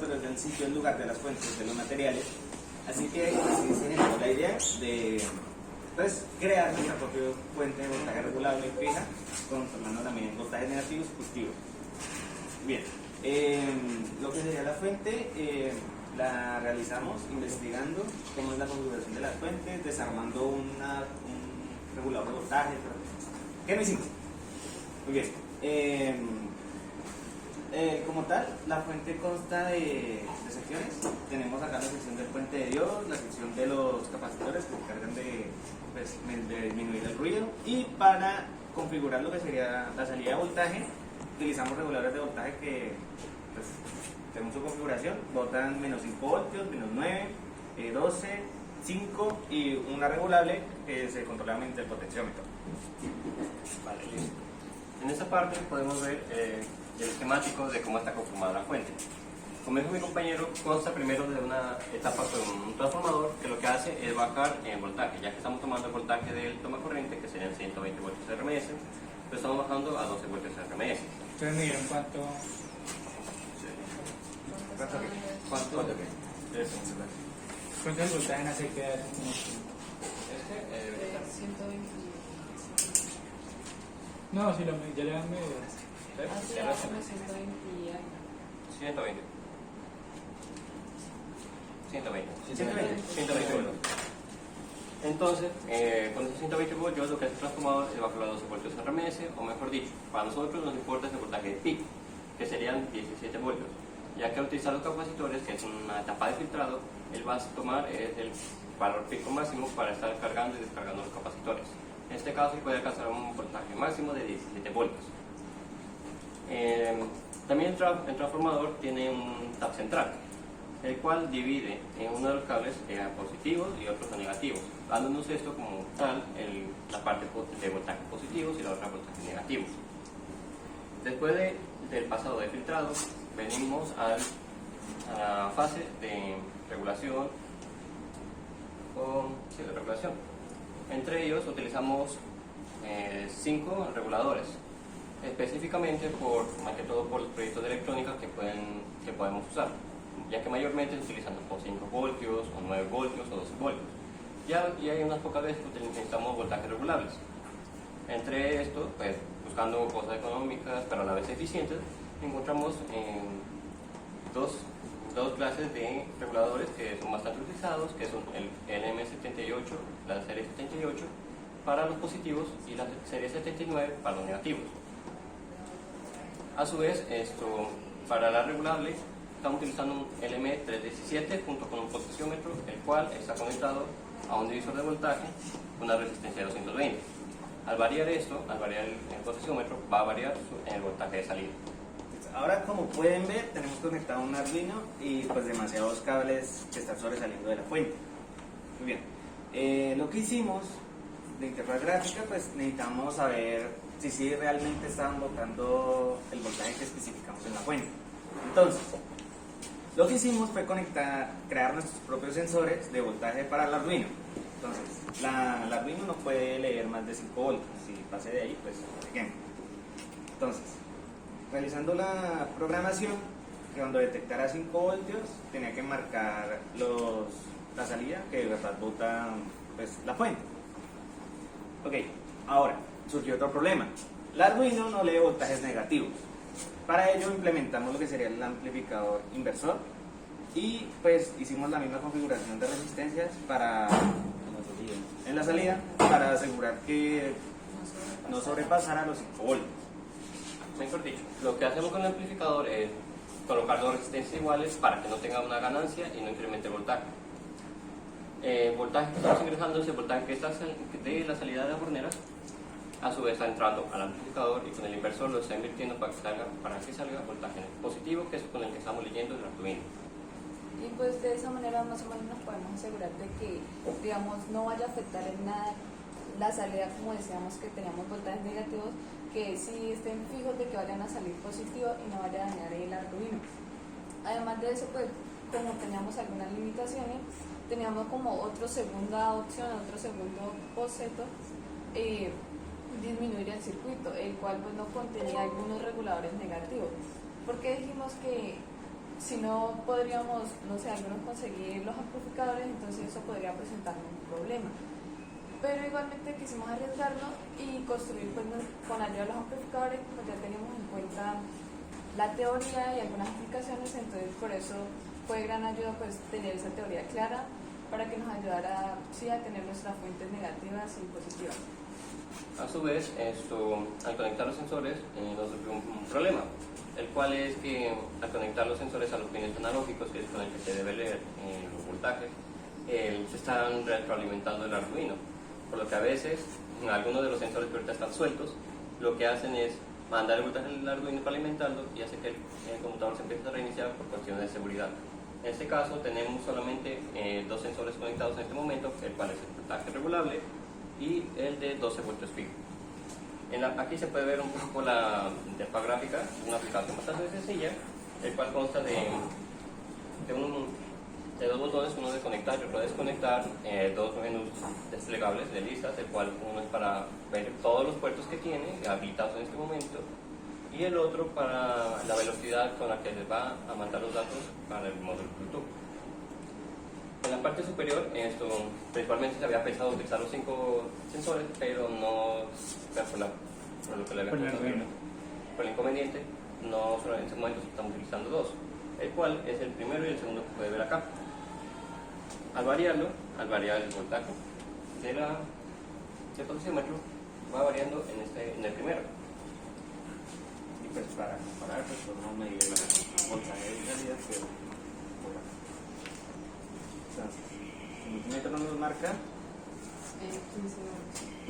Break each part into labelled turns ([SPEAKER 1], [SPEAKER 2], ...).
[SPEAKER 1] pero es del sitio en lugar de las fuentes de los materiales. Así que así se generó la idea de pues, crear nuestra propia fuente de voltaje regulable y fija, controlando también voltajes negativos y positivos. Bien, lo que sería la fuente la realizamos investigando cómo es la configuración de las fuentes, desarmando un regulador de voltaje. ¿Qué no hicimos? Muy bien. Como tal, la fuente consta de secciones. Tenemos acá la sección del puente de Dios, la sección de los capacitores que se encargan de disminuir el ruido, y para configurar lo que sería la salida de voltaje utilizamos reguladores de voltaje que pues, según su configuración botan menos 5 voltios, menos 9, 12, 5 y una regulable que se controla mediante el potenciómetro.
[SPEAKER 2] Vale, listo. En esta parte podemos ver el esquemático de cómo está conformada la fuente. Como dijo mi compañero, consta primero de una etapa con un transformador que lo que hace es bajar el voltaje, ya que estamos tomando el voltaje del toma corriente, que serían 120 voltios RMS, lo estamos bajando a 12 voltios RMS.
[SPEAKER 3] Entonces, miren cuánto.
[SPEAKER 2] ¿Cuánto?
[SPEAKER 3] ¿Cuánto es el voltaje en la sequedad?
[SPEAKER 4] 120.
[SPEAKER 3] No, si ya le dan medio.
[SPEAKER 4] Así era como 120 y algo.
[SPEAKER 2] 120.
[SPEAKER 1] 120
[SPEAKER 2] voltios. Entonces, con esos 120 voltios lo que hace el transformador es bajar a 12 voltios RMS, o mejor dicho, para nosotros nos importa ese voltaje de pico, que serían 17 voltios. Ya que al utilizar los capacitores, que es una etapa de filtrado, él va a tomar el valor pico máximo para estar cargando y descargando los capacitores. En este caso, se puede alcanzar un voltaje máximo de 17 voltios. También el transformador tiene un tap central, el cual divide en uno de los cables a positivos y otros a negativos, dándonos esto como tal la parte de voltajes positivos y la otra voltajes negativos. Después del pasado de filtrado, venimos a la fase de regulación. Entre ellos utilizamos 5 reguladores, específicamente más que todo por los proyectos de electrónica que podemos usar, ya que mayormente se utilizan por 5 voltios, o 9 voltios, o 12 voltios. Y hay unas pocas veces que necesitamos voltajes regulables. Entre esto, pues, buscando cosas económicas, pero a la vez eficientes, encontramos dos clases de reguladores que son bastante utilizados, que son el LM78, la serie 78, para los positivos, y la serie 79 para los negativos. A su vez, para la regulable, estamos utilizando un LM317 junto con un potenciómetro, el cual está conectado a un divisor de voltaje con una resistencia de 220. Al variar el potenciómetro, va a variar el voltaje de salida.
[SPEAKER 1] Ahora, como pueden ver, tenemos conectado un Arduino y pues demasiados cables que están sobresaliendo de la fuente. Muy bien, lo que hicimos de interfaz gráfica, pues necesitamos saber si realmente estaban botando el voltaje que especificamos en la fuente. Entonces, lo que hicimos fue crear nuestros propios sensores de voltaje para el Arduino. Entonces, el Arduino no puede leer más de 5 voltios, si pase de ahí, pues, por ejemplo. Entonces, realizando la programación, que cuando detectara 5 voltios tenía que marcar la salida que de verdad bota pues, la fuente. Ok, ahora surgió otro problema. El Arduino no lee voltajes negativos. Para ello implementamos lo que sería el amplificador inversor y pues hicimos la misma configuración de resistencias en la salida para asegurar que no sobrepasara los 5 voltios.
[SPEAKER 2] Mejor dicho, lo que hacemos con el amplificador es colocar dos resistencias iguales para que no tenga una ganancia y no incremente el voltaje. El voltaje que estamos ingresando es el voltaje que está de la salida de las horneras, a su vez está entrando al amplificador y con el inversor lo está invirtiendo para que salga voltaje positivo, que es con el que estamos leyendo el Arduino.
[SPEAKER 4] Y pues de esa manera más o menos nos podemos asegurar de que, digamos, no vaya a afectar en nada la salida, como decíamos que teníamos voltajes negativos, que sí estén fijos de que vayan a salir positivos y no vaya a dañar el Arduino. Además de eso, pues como teníamos algunas limitaciones, teníamos como segunda opción, otro segundo boceto, disminuir el circuito, el cual pues no contenía algunos reguladores negativos. ¿Por qué dijimos que si no podríamos, no sé, algunos conseguir los amplificadores, entonces eso podría presentarnos un problema. Pero igualmente quisimos arriesgarnos y construir pues, con ayuda de los amplificadores, pues ya teníamos en cuenta la teoría y algunas aplicaciones, entonces por eso fue de gran ayuda pues tener esa teoría clara para que nos ayudara sí, a tener nuestras fuentes negativas y positivas.
[SPEAKER 2] A su vez, al conectar los sensores nos surgió un problema, el cual es que al conectar los sensores a los pines analógicos, que es con el que se debe leer los voltajes, se están retroalimentando el Arduino, por lo que a veces algunos de los sensores que ahorita están sueltos, lo que hacen es mandar el voltaje al Arduino para alimentarlo y hace que el computador se empiece a reiniciar por cuestiones de seguridad. En este caso tenemos solamente dos sensores conectados en este momento, el cual es el voltaje regulable y el de 12 voltios fijo. Aquí se puede ver un poco la interfaz gráfica, una aplicación bastante sencilla, el cual consta de dos botones, uno de conectar y otro de desconectar, dos menús desplegables de listas, el cual uno es para ver todos los puertos que tiene habilitados en este momento y el otro para la velocidad con la que les va a mandar los datos para el módulo Bluetooth. En la parte superior, principalmente se había pensado utilizar los 5 sensores, pero no, por lo que le había contado, por el inconveniente, no solo en este momento estamos utilizando 2, el cual es el primero y el segundo que puede ver acá. Al variar el voltaje del potenciómetro va variando en el primero.
[SPEAKER 1] Y pues para comparar, pues podemos medir el voltaje de salida que entonces, el multímetro nos marca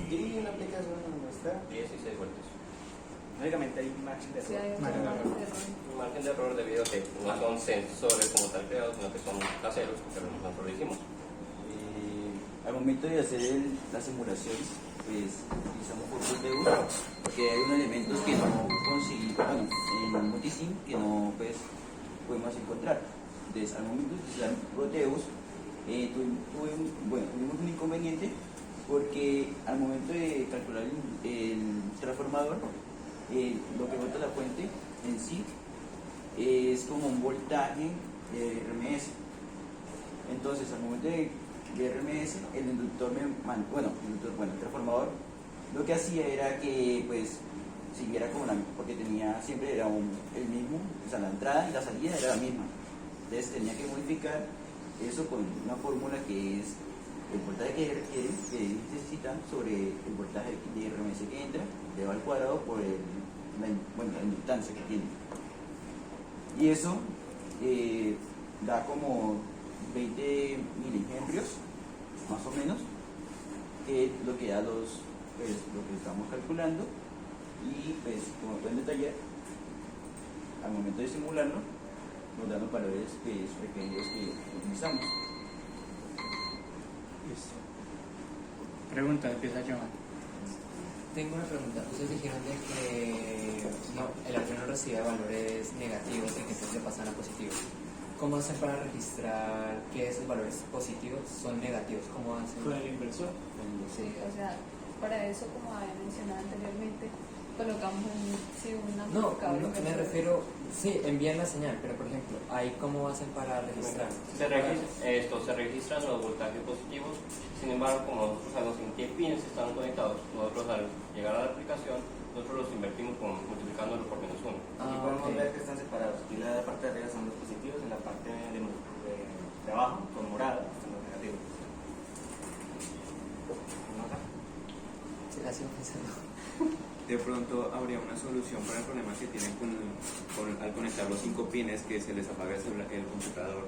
[SPEAKER 4] 15
[SPEAKER 1] y en la aplicación nos muestra
[SPEAKER 2] 16 voltios.
[SPEAKER 1] lógicamente hay un margen de
[SPEAKER 4] sí,
[SPEAKER 1] error.
[SPEAKER 4] hay otro
[SPEAKER 3] Margen de
[SPEAKER 4] margen de
[SPEAKER 3] error.
[SPEAKER 4] error.
[SPEAKER 2] Un margen de error debido a que no son sensores como tal creados, sino que son caseros, pero nosotros lo hicimos.
[SPEAKER 5] Al momento de hacer la simulación, pues utilizamos fotos de uso, porque hay unos elementos que no conseguí, bueno, en Multisim que no pues, podemos encontrar. Entonces, al momento de utilizar Proteus, tuvimos un inconveniente porque al momento de calcular el transformador, lo que bota la fuente en sí es como un voltaje RMS. Entonces, al momento de RMS, el inductor, el transformador, lo que hacía era que pues siguiera como porque siempre era el mismo, o sea, la entrada y la salida era la misma. Entonces tenía que modificar eso con una fórmula que es el voltaje que necesitan sobre el voltaje de RMS que entra, elevado al cuadrado por la inductancia que tiene. Y eso da como 20 milihenrios, más o menos, que es lo que da lo que estamos calculando. Y pues, como pueden detallar, al momento de simularlo, nos dan los valores requeridos que utilizamos.
[SPEAKER 3] Listo. Pregunta, empieza Joan.
[SPEAKER 6] Tengo una pregunta. Ustedes dijeron de que el Arduino recibía valores negativos y que entonces le pasan a positivos. ¿Cómo hacen para registrar que esos valores positivos son negativos? ¿Cómo hacen?
[SPEAKER 3] Con el inversor.
[SPEAKER 4] Sí, o sea, para eso, como había mencionado anteriormente, colocamos un
[SPEAKER 6] No,
[SPEAKER 4] amplificador.
[SPEAKER 6] me refiero, sí, envían la señal, pero por ejemplo, ahí cómo hacen para registrar.
[SPEAKER 2] Se registran los voltajes positivos, sin embargo, como nosotros sabemos en qué pines están conectados, nosotros al llegar a la aplicación, nosotros los invertimos multiplicándolo por -1.
[SPEAKER 1] Aquí podemos
[SPEAKER 6] ok.
[SPEAKER 1] ver que están separados. Aquí en la parte de arriba están los positivos, en la parte de abajo, con morado, están los negativos. ¿Nota?
[SPEAKER 6] Sí, la sigo pensando.
[SPEAKER 7] De pronto habría una solución para el problema que tienen al conectar los 5 pines que se les apaga el computador.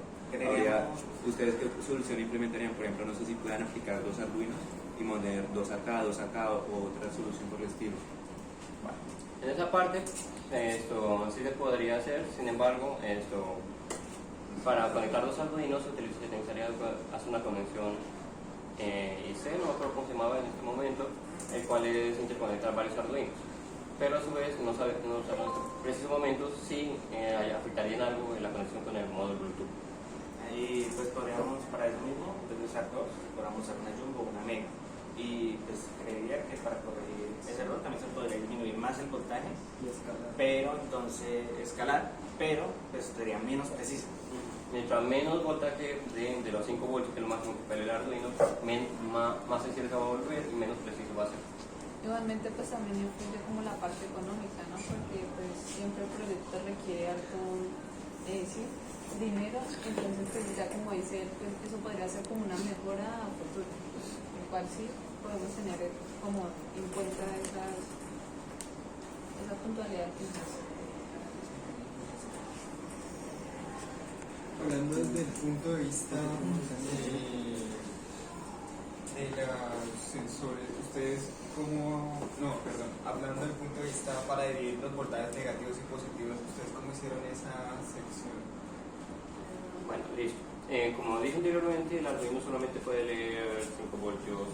[SPEAKER 7] ¿Ustedes qué solución implementarían? Por ejemplo, no sé si puedan aplicar 2 Arduinos y poner 2 acá o otra solución por el estilo.
[SPEAKER 2] En esa parte, sí se podría hacer, sin embargo, para conectar los Arduinos se necesitaría hacer una conexión IC, no me acuerdo cómo se llamaba en este momento, el cual es interconectar varios Arduinos. Pero a su vez, no sabemos en precisos momentos si afectaría en algo en la conexión con el módulo Bluetooth.
[SPEAKER 1] Ahí pues podríamos, para eso mismo, en vez de usar 2, podríamos usar una Jumbo o una Mega. Y pues creería que para corregir ese error también se podría disminuir más el voltaje, pero entonces escalar, pero pues sería menos precisa.
[SPEAKER 2] Mientras menos voltaje de los 5 voltios, que es lo máximo que puede el Arduino, más sensible se va a volver y menos preciso va a ser.
[SPEAKER 4] Igualmente pues también influye como la parte económica, ¿no? Porque pues siempre el proyecto requiere harto dinero, entonces pues ya como dice él, pues eso podría ser como una mejora a futuro, el cual sí podemos tener como en cuenta esa puntualidad que nos hace.
[SPEAKER 8] Hablando desde el punto de vista de los sensores, ustedes hablando del punto de vista para dividir los voltajes negativos y positivos, ¿ustedes cómo hicieron esa sección?
[SPEAKER 2] Bueno, listo. Como dije anteriormente, el Arduino solamente puede leer 5 voltios,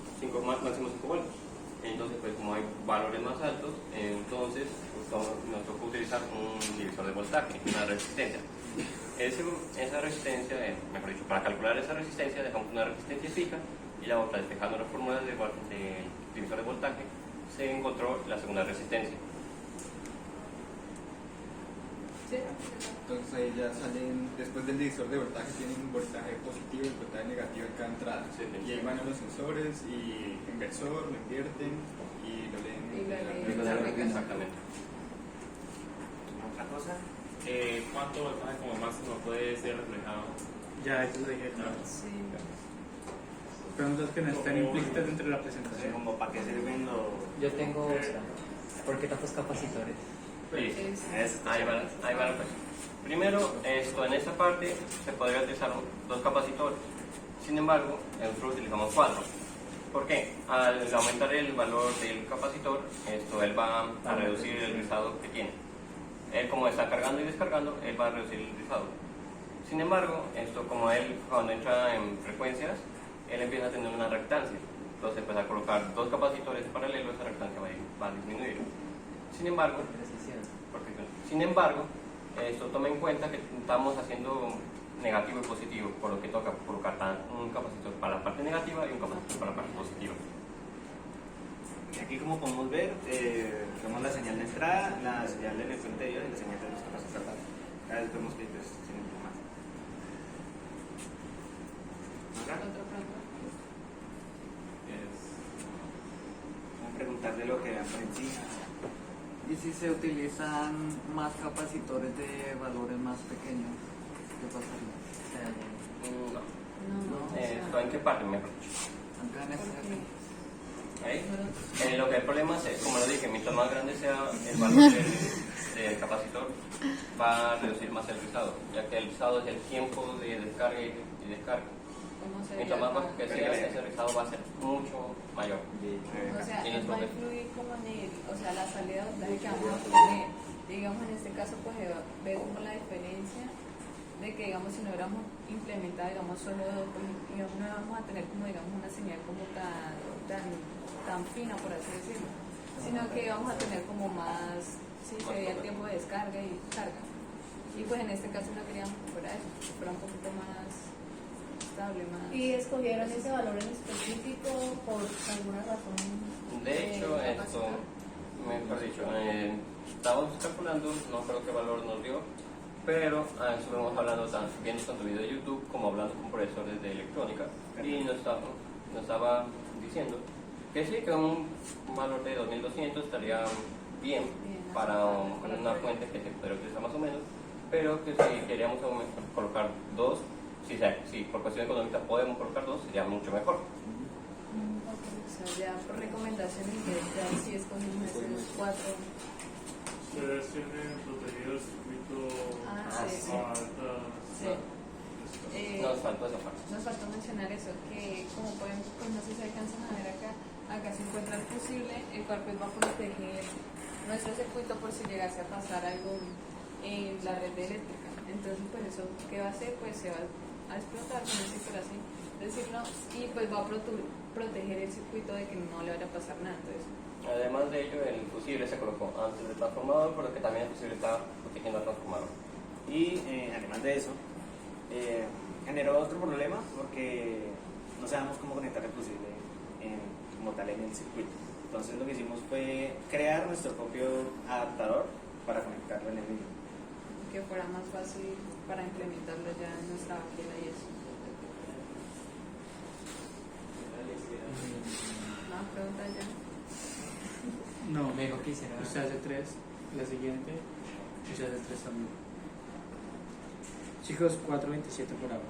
[SPEAKER 2] máximo 5 voltios. Entonces, pues como hay valores más altos, entonces nos toca utilizar un divisor de voltaje, una resistencia. Esa resistencia, mejor dicho, para calcular esa resistencia dejamos una resistencia fija y la otra, despejando las fórmulas del divisor de voltaje, se encontró la segunda resistencia.
[SPEAKER 4] Sí.
[SPEAKER 8] Entonces ahí ya salen, después del divisor de voltaje tienen un voltaje positivo y un voltaje negativo en cada entrada.
[SPEAKER 2] Sí.
[SPEAKER 8] Y ahí van a los sensores y inversor, lo invierten y lo leen.
[SPEAKER 2] Exactamente.
[SPEAKER 1] Otra cosa,
[SPEAKER 9] ¿Cuánto voltaje como máximo puede ser reflejado?
[SPEAKER 3] Ya, eso lo dije.
[SPEAKER 4] Sí.
[SPEAKER 3] Preguntas que no están implícitas dentro de la
[SPEAKER 1] entonces
[SPEAKER 3] presentación.
[SPEAKER 1] como para qué sirven los...
[SPEAKER 6] Yo tengo otra. ¿Por qué tantos capacitores?
[SPEAKER 2] Sí.
[SPEAKER 4] Es-
[SPEAKER 2] Ahí va la cosa. Primero, en esta parte se podría utilizar 2 capacitores. Sin embargo, nosotros utilizamos 4. ¿Por qué? Al aumentar el valor del capacitor, él va a reducir el rizado que tiene. Él, como está cargando y descargando, él va a reducir el rizado. Sin embargo, como él cuando entra en frecuencias, él empieza a tener una reactancia. Entonces, pues al colocar 2 capacitores en paralelo, esa reactancia va a disminuir. Sin embargo, toma en cuenta que estamos haciendo negativo y positivo, por lo que toca colocar un capacitor para la parte negativa y un capacitor para la parte positiva.
[SPEAKER 1] Y aquí como podemos ver, tenemos la señal de entrada, la señal de fuente de Dios y la señal de los capacitores. Cada vez vemos que pues, tienen un poco más. ¿Acá?
[SPEAKER 4] Otra pregunta.
[SPEAKER 1] Vamos a preguntar de lo que vean por encima.
[SPEAKER 10] ¿Y si se utilizan más capacitores de valores más pequeños? ¿Qué pasaría?
[SPEAKER 2] No.
[SPEAKER 4] No, o sea,
[SPEAKER 2] ¿En qué parte, mejor dicho?
[SPEAKER 10] Acá en este
[SPEAKER 4] porque-
[SPEAKER 2] ¿Ahí? Lo que el problema es, como lo dije, mientras más grande sea el valor del capacitor, va a reducir más el rizado, ya que el rizado es el tiempo de descarga y descarga.
[SPEAKER 4] ¿Cómo sería?
[SPEAKER 2] Mientras más bajo que sea, ese rizado va a ser mucho mayor.
[SPEAKER 4] O sea,
[SPEAKER 2] Tienes
[SPEAKER 4] va a
[SPEAKER 2] problema.
[SPEAKER 4] influir como o sea, la salida de voltaje que vamos a poner. Digamos, en este caso, pues ver como la diferencia de que, digamos, si no hubiéramos implementado, digamos, solo dos, pues, digamos, no vamos a tener como, digamos, una señal como tan fina, por así decirlo, sino que vamos a tener como más, sí, se veía el tiempo de descarga y carga. Y pues en este caso no queríamos que fuera eso, que fuera un poquito más estable, más...
[SPEAKER 11] ¿Y escogieron ese valor en específico por alguna razón?
[SPEAKER 2] De hecho, mejor dicho, estábamos calculando, no creo qué valor nos dio, pero estuvimos hablando, viendo tanto video de YouTube como hablando con profesores de electrónica y nos estaba diciendo que sí, que un valor de 2200 estaría bien para una fuente que se podría utilizar más o menos, pero que si queríamos colocar 2, si por cuestión económica podemos colocar 2, sería mucho mejor.
[SPEAKER 4] O sea, ya por recomendación indirecta, si escogimos esos 4.
[SPEAKER 9] Ustedes tienen protegido el circuito
[SPEAKER 4] Sí.
[SPEAKER 9] a alta.
[SPEAKER 4] Sí.
[SPEAKER 2] Nos faltó esa parte.
[SPEAKER 4] Nos faltó mencionar eso, que como pueden, pues no sé si alcanzan a ver acá se encuentra el fusible, el cual pues va a proteger nuestro circuito por si llegase a pasar algo en la red eléctrica. Entonces, pues eso, ¿qué va a hacer? Pues se va a explotar, no sé por así decirlo, y pues va a proteger el circuito de que no le vaya a pasar nada. Entonces,
[SPEAKER 2] Además de ello, el fusible se colocó antes del transformador, por lo que también el fusible está protegiendo al transformador.
[SPEAKER 1] Y además de eso, generó otro problema porque no sabíamos cómo conectar el fusible como tal en el circuito. Entonces lo que hicimos fue crear nuestro propio adaptador para conectarlo en el mismo.
[SPEAKER 4] que fuera más fácil para implementarlo ya en nuestra máquina y eso. ¿Más preguntas ya?
[SPEAKER 3] No,
[SPEAKER 6] Me dijo que hiciera.
[SPEAKER 3] usted hace 3, la siguiente, usted hace 3 también. Chicos, 4.27 por ahora.